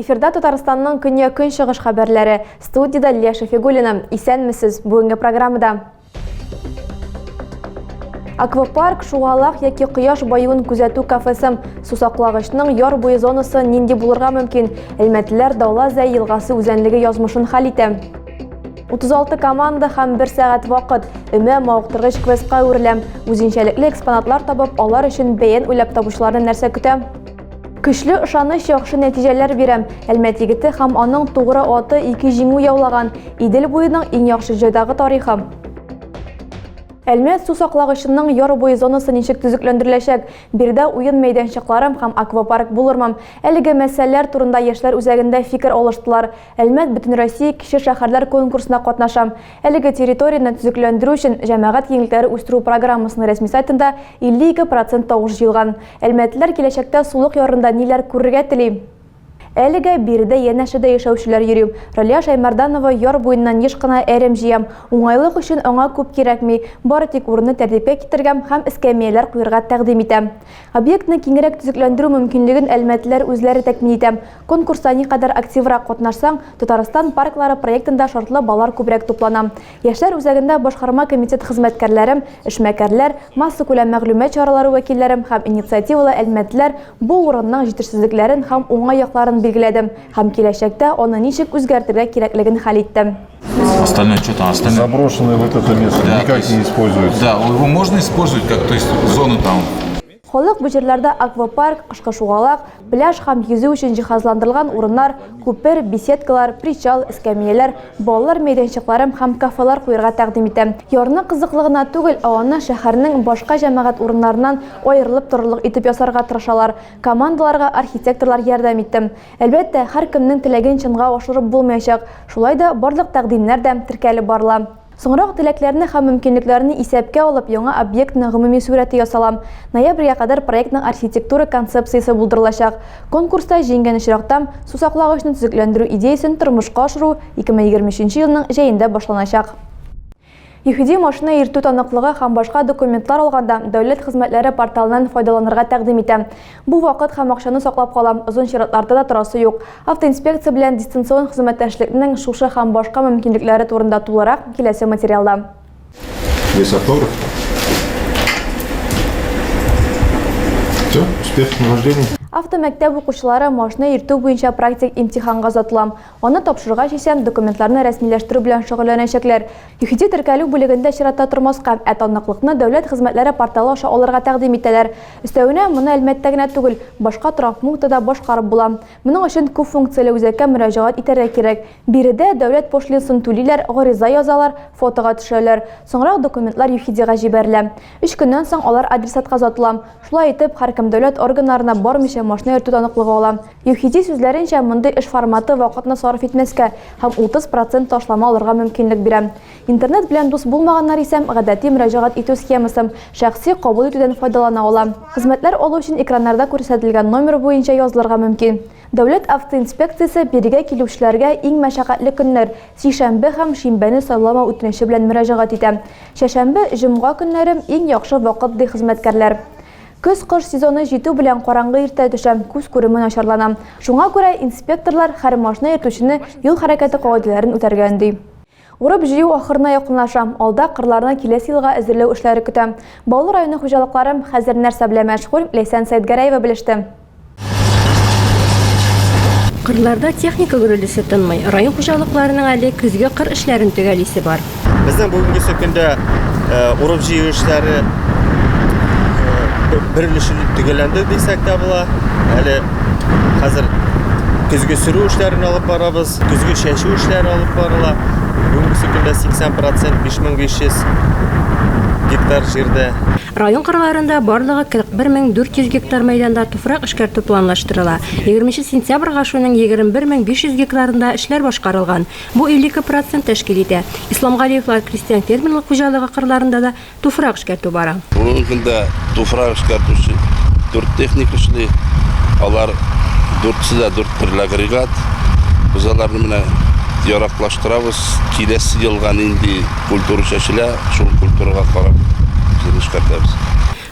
Эфирда Татарстанның көньяк-көнчыгыш хәбәрләре. Студияда Лия Шафигуллина. Исәнмесез бүгенге программада. Аквапарк, шугалак яки кояш баюын күзәтү кафесы, сусаклагычның яр буе зонасы нинди булырга мөмкин? Әлмәтлеләр Даулазай елгасы үзәнлеге язмышын хәл итә. 36 команда һәм 1 сәгать вакыт өмә мавыктыргыч квестка үрелә. Үзенчәлекле экспонатлар табып, алар өчен бәян уйлап табучыларны нәрсә көтә? Көчле ышаныч яхшы нәтиҗәләр бирә. Әлмәт егете һәм аның тугры аты 2 җиңү яулаган. Идел буеның иң яхшы җайдагы тарихы. Әлмәт сусаклагычының яр буе зонасы ничек төзекләндереләчәк? Бирдә уен мәйданчыклары һәм аквапарк булырмы? Әлеге мәсьәләләр турында яшьләр үзәгендә фикер алыштылар. Әлмәт бөтен Россия кече шәһәрләр конкурсына катнаша. Әлеге территорияны төзекләндерү өчен җәмәгать еңлекләре үстерү программасының рәсми сайтында 52% тавыш җыелган. Әлмәтлеләр киләчәктә сулык ярында ниләр күрергә тели? Әлегә биредә янәшәдә яшәүчеләр йөри. Ралия Шаймарданова яр буеннан еш кына әрем җыям. Уңайлык өчен аңа күп кирәкми. Бары тик урынны тәртипкә китергән һәм эскәмияләр куярга тәкъдим итә. Объектны киңрәк төзекләндерү мөмкинлеген әлмәтлеләр үзләре тәкъдим итә. Конкурста никадәр активрак катнашсаң, Татарстан парклары проектында шартлы баллар күбрәк туплана. Яшьләр үзәгендә башкарма комитет хезмәткәрләре, эшмәкәрләр, масса күләм мәгълүмат чаралары вәкилләре һәм инициативалы әлмәтлеләр бу урынның җитешсезлекләрен һәм уңай якларын билгеләдем һәм киләчәктә аны ничек үзгәртергә кирәклеген хәл иттем. Остальное что там? Заброшенное вот это место никак не используется. Да, его можно использовать как, то есть зону там. Халык бу җирләрдә аквапарк, кышкы шугалак, пляж һәм йөзү өчен җиһазландырылган урыннар, күпер, беседкалар, причал, эскәмияләр, балалар мәйданчыклары һәм кафелар куярга тәкъдим итә. Ярны кызыклыгына түгел, аны шәһәрнең башка җәмәгать урыннарыннан аерылып торырлык итеп ясарга тырышалар. Командаларга архитекторлар ярдәм итте. Әлбәттә, һәркемнең теләген чынга ашырып булмаячак. Шулай да барлык тәкъдимнәр дә теркәлеп барыла. Соңрак теләкләрне һәм мөмкинлекләрне исәпкә алып, яңа объектның гомуми сурәте ясалам. Ноябрьгә кадәр проектның архитектура концепциясе булдырылачак. Конкурста җиңгән очракта сусаклагычны төзекләндерү идеясын тормышка ашыру 2023 елның җәендә башланачак. Йөһиди машина йөртү таныклыгы һәм башка документлар алганда дәүләт хезмәтләре порталынан файдаланырга тәкъдим итә. Бу вакыт һәм акчаны саклап калам, узын чиратларда да торасы юк. Автоинспекция белән дистанцион хезмәттәшлекнең шушы һәм башка мөмкинлекләре турында тулырак киләсе материалда. Есть автограф. Все, успех на вождении. Автомәктәп укучылары машина йөртү буенча практик имтиханга озатылам. Аны тапшыргач исән документларны рәсмиләштерү белән шөгыльләнәчәкләр. Йөһиди теркәлү бүлегендә чиратта тормаска, таныклыкны дәүләт хезмәтләре порталы аша алырга тәкъдим итәләр. Өстәвенә, моны Әлмәттә генә түгел, башка торак пунктта башкарып була. Моның өчен күп функцияле үзәккә мөрәҗәгать итәргә кирәк. Биредә дәүләт пошлинсын түлиләр, гариза язалар, фотога төшәләр. Соңрак документлар Йөһидига җибәрелә. 3 көннән соң алар адресатка озатыла. Шулай итеп, һәркем дәүләт органнарына бармыйча машина йөртү таныклыгы ала. Йөһиди сүзләренчә, мондый эш форматы вакытны сарыф итмәскә һәм 30% ташлама алырга мөмкинлек бирә. Интернет белән дус булмаганнар исә гадәти мөрәҗәгать итү схемасы, шәхси кабул итүдән файдалана ала. Хезмәтләр алу өчен экраннарда күрсәтелгән номер буенча язылырга мөмкин. Дәүләт автоинспекциясе бирегә килүчеләргә иң мәшәкатьле көннәр сишәмбе һәм шимбәне сайламау үтенече белән мөрәҗәгать итә. Шәшәмбе, җомга көннәре иң яхшы вакыт ди хезмәткәрләр. Көз-кыш сезоны җитү белән караңгы иртә төшә, күз күреме начарлана. Шуңа күрә инспекторлар һәр машина йөртүчене юл хәрәкәте кагыйдәләрен үтәргән ди. Урып җыю ахырына якынлаша, алда кырларны киләсе елга әзерләү эшләре көтә. Баулы районы хуҗалыклары хәзер нәрсә белән мәшгуль, Ләйсән Сәйдгәрәева белеште. Кырларда техника гөрелесе тынмый. Район хуҗалыкларының әле көзгә кыр эшләрен төгәлисе бар. Безнең бүгенге көндә урып җыю эшләре бер өлешен төгәлләнде дисәк тә була. Әле хәзер көзгә сөрү эшләрен алып барабыз, көзгә чәчү эшләре алып барыла. Бүгенге көндә 80% 5500 гектар җирдә. Район кырларында барлыгы 41400 гектар мәйданда туфрак эшкәртү планлаштырыла. 20 сентябрьгә шуның 21500 гектарында эшләр башкарылган. Бу 52% тәшкил итә. Исламгалиевлар крестьян фермерлык хуҗалыгы кырларында да туфрак эшкәртү бара. Бүгенге көндә туфрак эшкәртүче 4 техник эшли. Алар 4 төрле агрегат. Без аларны менә яраклаштырабыз. Киләсе елга инде культура чәчелә, шул культурага карап эшкәртәбез.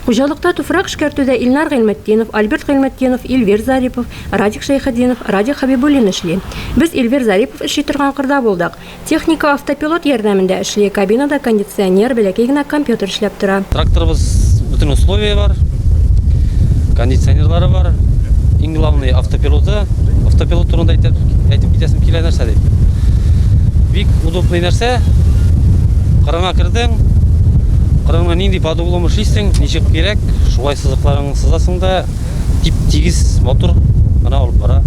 Хужалыкта туфрак эшкәртүдә Илнар Гыйлметдинов, Альберт Гыйлметдинов, Эльвир Зарипов, Радик Шәйхетдинов, Радик Хабибуллин эшли. Без Эльвир Зарипов эшли торган кырда булдык. Техника автопилот ярдәмендә эшли, кабинада кондиционер, бәләкәй генә компьютер эшләп тора. Тракторыбыз бүтән условия бар, кондиционерлары бар, иң главный автопилоты. Автопилот турында әйтеп китәсем килә нәрсә дип. Бик удобный нәрсә. Кырыңа кердең, кырыңа нинди по-другому эшлисең, ничек кирәк, шулай сызыкларың сызасың да, тип-тигез мотор гына алып бара.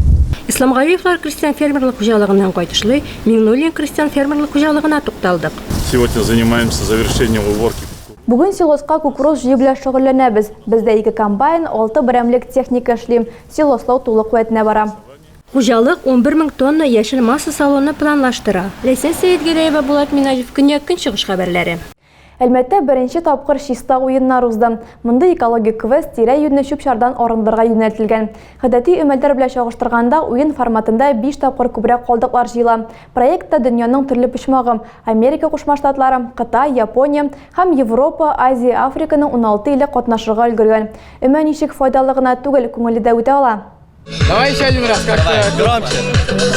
Ислам Галиевлар крестьян фермерлык хуҗалыгыннан кайтышлый, Миңнуллин крестьян фермерлык хуҗалыгына тукталдык. Сегодня занимаемся завершением уборки. Бүген силоска кукуруз җыю белән шөгыльләнәбез. Бездә 2 комбайн, 6 берәмлек техника эшли. Силослау тулы куәтенә бара. Хуҗалык 11 000 тонна яшел масса салоны планлаштыра. Ләйсән Сәйетгәрәева, Булат Минаҗев, Көньяк-Көнчыгыш хәбәрләре. Әлмәттә беренче тапкыр чиста уеннар узды. Монда экологик квест тирә-юньне чүп-чардан арындырырга юнәлтелгән. Гадәти өмәлләр белән чагыштырганда уен форматында 5 тапкыр күбрәк калдыклар җыела. Проектта дөньяның төрле почмагы, Америка Кушма Штатлары, Кытай, Япония һәм Европа, Азия, Африканың 16 иле катнашырга өлгергән. Өмә ничек файдалы гына түгел, күңеле дә үтә ала. Давай еще один раз, как-то Громче.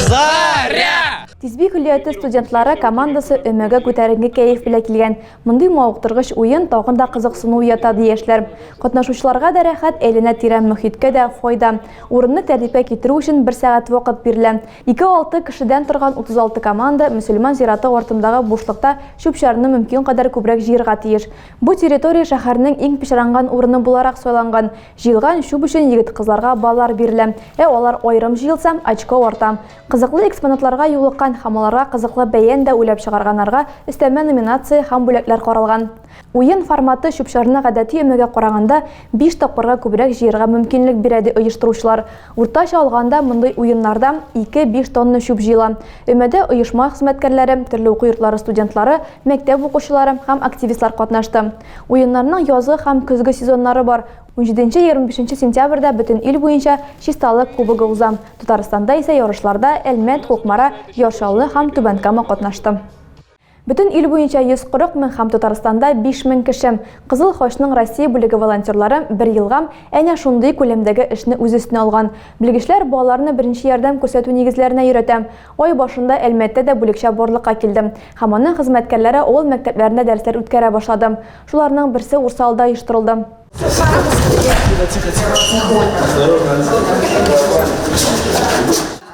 Заря! Тизби күллияте студентлары командасы өмәгә күтәренге кәйф белән килгән. Мондый мавыктыргыч уен тагын да кызыксыну уята яшьләр. Катнашучыларга да рәхәт, әйләнә-тирә мөхиткә дә файда. Урынны тәртипкә китерү өчен 1 сәгать вакыт бирелә. 2-6 кешедән торган 36 команда мөселман зираты артындагы бушлыкта чүп-чарны мөмкин кадәр күбрәк җыярга тиеш. Бу территория шәһәрнең иң пычранган урыны буларак сайланган. Җыелган чүп өчен егет-кызларга баллар бирелә. Алар айрым җыелса, очко арта. Кызыклы экспонатларга юлыккан һәм аларга кызыклы бәян дә уйлап чыгарганнарга өстәмә номинация һәм бүләкләр каралган. Уен форматы чүп-чарны гадәти өмәгә караганда 5 тапкырга күбрәк җыярга мөмкинлек бирә ди оештыручылар. Уртача алганда мондай уеннарда 2-5 тонна чүп җыела. Өмәдә оешма хезмәткәрләре, төрле уку йортлары студентлары, мәктәп укучылары һәм активистлар катнашты. Уеннарның язгы һәм көзге сезоннары бар. 17-25 сентябрьдә бөтен ил буенча чисталык кубогы уза. Татарстанда исә ярышларда Әлмәт, Кукмара, Яшаллы һәм Түбән Кама катнашты. Бөтен ил буенча 140 000 һәм Татарстанда 5 000 кеше. Кызыл Хошның Россия бүлеге волонтерлары 1 елга әнә шундый күләмдәге эшне үз өстенә алган. Белгечләр балаларны беренче ярдәм күрсәтү нигезләренә өйрәтә. Ай башында Әлмәттә дә бүлекчә барлыкка килде. Һәм аның хезмәткәрләре авыл мәктәпләрендә дәресләр үткәрә башлады. Шуларның берсе Урсалда оештырылды.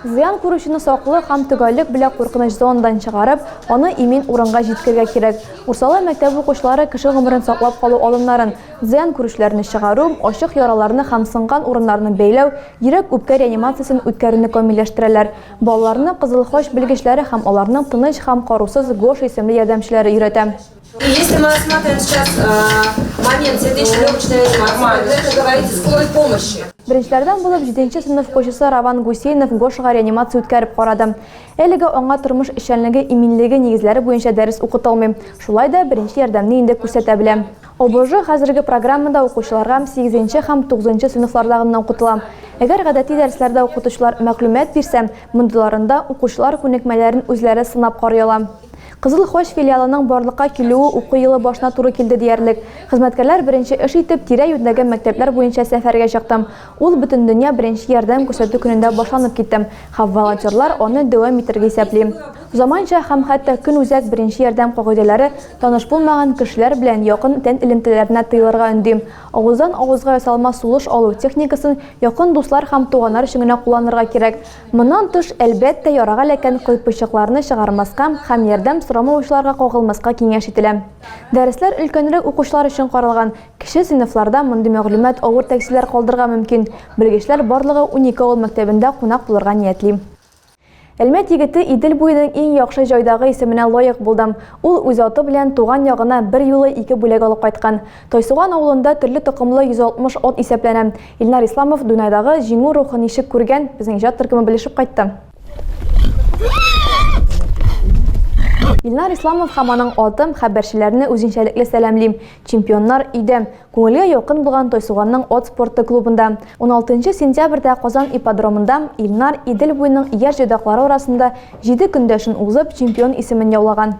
Зыян күрүчене саклык һәм төгәллек белән куркыныч зонадан чыгарып, аны имин урынга җиткергә кирәк. Урсала мәктәп укучылары кеше гомерен саклап калу алымнарын, зыян күрүчләрне чыгару, ачык яраларны һәм сынган урыннарны бәйләү, йөрәк-үпкә реанимациясын үткәрүне камилләштерәләр. Балаларны Кызыл Хош белгечләре һәм аларның тыныч һәм карусыз Гош исемле ярдәмчеләре өйрәтә. Если мы рассматриваем сейчас момент сердечно-легочной реанимации, то это говорится скорой помощи. Беренчеләрдән булып 7-нче сыйныф укучысы Раван Гусейнов Гошага реанимация үткәреп карады. Әлегә аңа тормыш эшчәнлеге иминлеге нигезләре буенча дәрес укытылмый. Шулай да беренче ярдәмне инде күрсәтә белә. ОБЖ хәзерге программада укучыларга 8-нче һәм 9-нчы сыйныфлардагы укытыла. Әгәр гадәти дәресләрдә укытучылар мәгълүмат бирсә, мондайларында укучылар күнекмәләрен үзләре сынап карыйлар. Кызыл Хош филиалының барлыкка килүе уку елы башына туры килде диярлек. Хезмәткәрләр беренче эш итеп тирә-юньдәге мәктәпләр буенча сәфәргә чыктым. Ул бөтен дөнья беренче ярдәм күрсәтү көнендә башланып киттем. Һәм волонтерлар аны дәвам итәргә исәпли. Заманча һәм хәтта көн үзәк беренче ярдәм кагыйдәләре таныш булмаган кешеләр белән якын тән элемтәләренә тыйлырга өндим. Авыздан авызга ясалма сулыш алу техникасын якын дуслар һәм туганнар өчен генә кулланырга кирәк. Моннан тыш, әлбәттә, ярага ләкән кыйпычыкларны чыгармаска һәм ярдәм сорамаучыларга кагылмаска киңәш ителә. Дәресләр өлкәнрәк укучылар өчен каралган. Кеше сыйныфларда мондый мәгълүмат авыр тәэсирләр калдырырга мөмкин. Белгечләр барлыгы 12 авыл мәктәбендә кунак булырга ниятли. Әлмәт егете Идел буйының иң яхшы җайдагы исеменә лаек булды. Ул үз аты белән туган ягына 1 юлы 2 бүләк алып кайткан. Тойсуган авылында төрле токымлы 160 ат исәпләнә. Илнар Исламов Дунайдагы җиңү рухын ничек күргән, безнең иҗат төркеме белешеп кайтты. Илнар Исламов һәм аның атын хәбәрчеләрне үзенчәлекле сәламлим. Чемпионнар өйдә. Күңелгә якын булган Тойсуганның ат спорты клубында. 16 сентябрьдә Казан ипподромында Илнар Идел буйының яшь җайдаклары арасында 7 көндәшен узып чемпион исемен яулаган.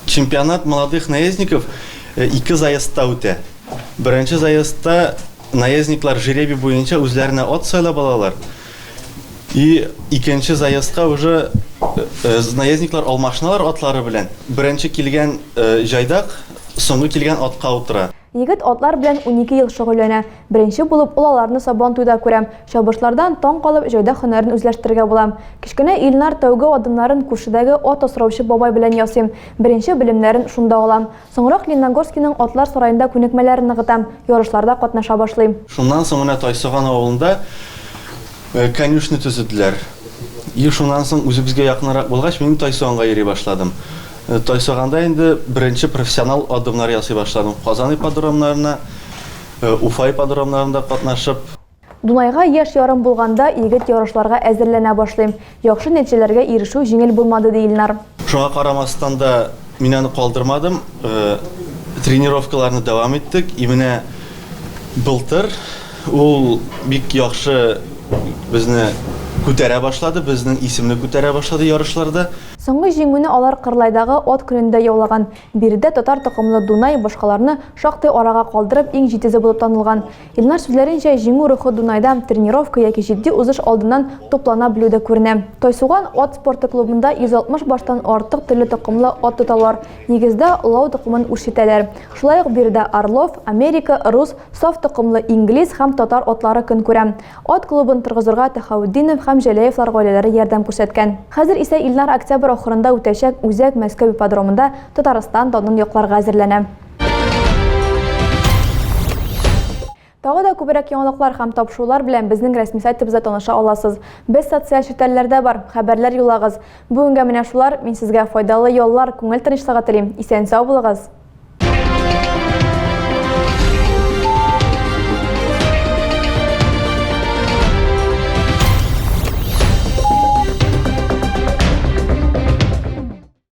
Чемпионат молодых наездников 2 заездта үтә. Беренче заездта наездниклар жеребий буенча үзләренә ат сайлап алалар. И икенче заездка уже наездниклар алмашыналар атлары белән. Беренче килгән җайдак соңгы килгән атка утыра. Егет атлар белән 12 ел шөгыльләнә. Беренче булып ул аларны Сабан туйда күрәм. Чабышлардан таң калып җайда һөнәрен үзләштергә булам. Кичкенә Илнар тәүге адымнарын күршедәге ат асраучы бабай белән ясыйм. Беренче белемнәрен шунда алам. Соңрак Леногорскийның атлар сараенда күнекмәләрен ныгытам. Ярышларда катнаша башлыйм. Шуннан соң менә Тайсаган авылында конюшня төзеделәр. И шуннан соң үзебезгә якынрак булгач, мин Тайсаганга йөри башладым. Тайсаганда инде беренче профессионал адымнар ясый башладым. Казан ипподромнарына, Уфа ипподромнарында катнашып. Дунайга яшь ярым булганда егет ярышларга әзерләнә башлыйм. Яхшы нәтиҗәләргә ирешү җиңел булмады ди Илнар. Шуңа карамастан да мин аны калдырмадым. Тренировкаларны дәвам иттек. И менә былтыр ул бик яхшы безне күтәрә башлады, безнең исемне күтәрә башлады ярышларда. Соңгы җиңүне алар Кырлайдагы ат көнендә яулаган. Биредә татар токымлы Дунай башкаларны шактый арага калдырып иң җитезе булып танылган. Илнар сүзләренчә, җиңү рухы Дунайда тренировка яки җитди узыш алдыннан топлана белүдә күренә. Тайсуган ат спорты клубында 160 баштан артык төрле токымлы ат тоталар. Нигездә лау токымын үрчетәләр. Шулай ук биредә Орлов, Америка, Рус, Саф токымлы инглиз һәм татар атлары көн күрә. Ат клубын торгызырга Тахауддинов һәм Җәләевлар гаиләләре ярдәм күрсәткән. Хәзер исә Илнар октябрь ахырында үтәчәк Үзәк Мәскәү ипподромында Татарстан данын якларга әзерләнә. Тагы да күбрәк яңалыклар һәм тапшырулар белән безнең рәсми сайтыбызда таныша аласыз. Без социаль челтәрләрдә бар, хәбәрләр юлагыз. Бүгенгә менә шулар, мин сезгә файдалы яллар, күңел тынычлыгы телим. Исән-сау булыгыз.